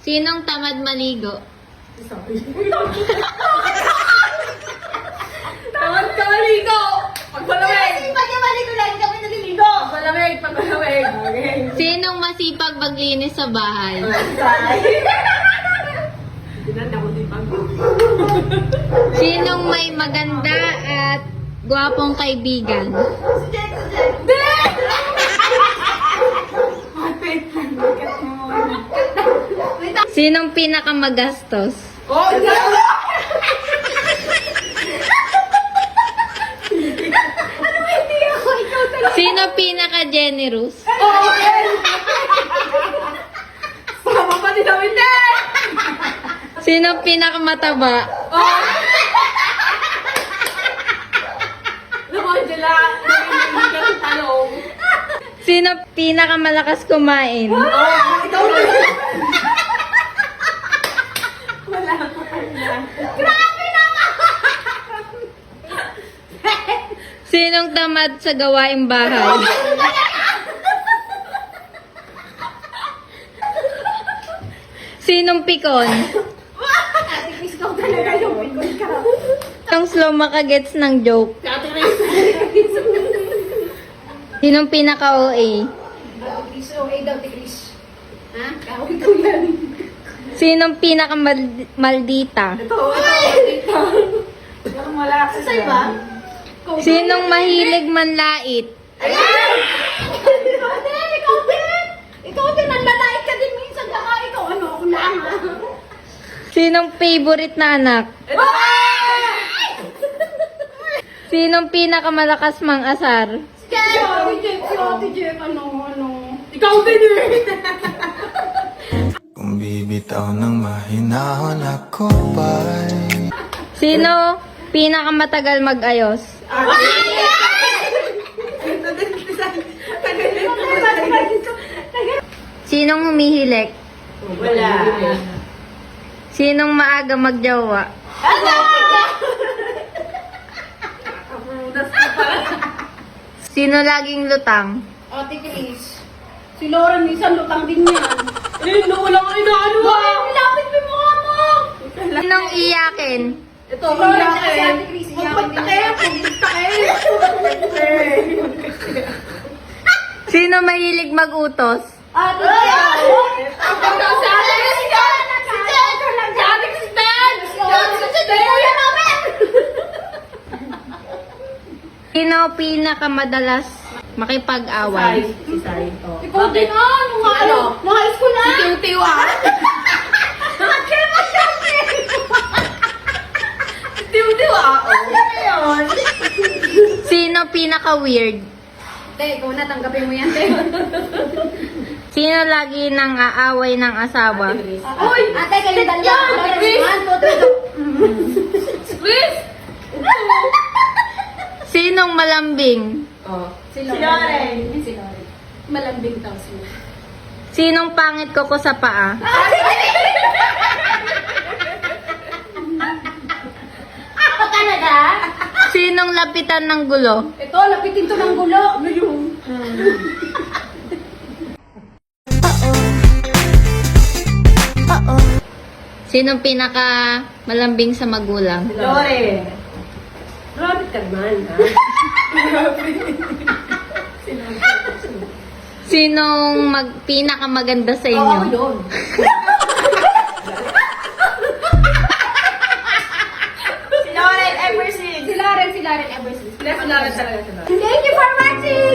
Sinong tamad maligo? Tawad ka maligo! Pagpalamig! Pag yung maligo lagi kami naliligo. Pagpalamig! Pagpalamig! Okay. Sinong masipag maglinis sa bahay? Dinanda ko di pag. Sinong may maganda at gwapong kaibigan? Si Jen, si Jen. Sinong pinakamagastos? Oh! Hindi ako, ikaw talaga. Sino pinaka-generous? Okay! Sama pa din namin din! Sino pinakamataba? Oh! Naku, Angela! Nagiging ka ng talong. Sino pinakamalakas kumain? Oh! Ikaw na! Wala pa na. Grabe naman! Sinong tamad sa gawaing bahay? Sinong pikon? Ate Chris, ikaw talaga yung pikon ka. Sinong slow makagets ng joke? Ate Chris! Sinong pinaka-OA? Ate Chris, okay daw, Ate Chris. Ha? Kawin ko yan. Sinong pinaka-maldita? Ito, dito. Parang wala ka Sa'yo ba? Sinong mahilig manlait? Ayan! Ikaw din, ikaw din! Ikaw din, nanlalait ka din minsan ka. Ikaw ano, ako lang ha? Sinong favorite na anak? Ito! Sinong pinakamalakas mang asar? Si Ate Jen, si Ate Jen, ano. Ikaw din eh! Kung bibitaw ng mahinahon ako ba'y Sino pinakamatagal mag-ayos? Sinong humihilik? Wala. Sinong maaga magjowa? Sino laging lutang? Ate Chris. Si Lauren, minsan lutang din yan. Eh, wala ko inaano ah! Lapit mo yung mukha mo! Sinong iyakin? Ito, Si Lauren at si Ate Chris, iyakin din yan. Sino mahilig mag-utos? Ate Chris! Si Jen! Si Ate Kristen! Si Kuya namin! Sino pinakamadalas makipag-away? Si Sai. Oh. Ikaw din nung high school na! Si Tiw ah! Bakit mo siya? Tiw ah! Oh. Sino pinaka-weird? Te, ikaw na, tanggapin mo yan, te. Sino lagi nang aaway ng asawa? Uy! Ate, kayo dalawa. Chris! 1, 2, 3, go. Chris! Sinong malambing? Oh. Si Lauren. Si Lauren. Malambing daw si Sinong pangit ko sa paa? Ako talaga? Sinong lapitan ng gulo? Ito, lapitin to ng gulo. Ano yun? Sinong pinaka malambing sa magulang? Lore! Grabe ka naman, ha? Sinong pinaka maganda sa Oo, inyo? yun. Si Lauren ever since. Si Lauren ever since. Si Lauren talaga si Lauren. Thank you for watching!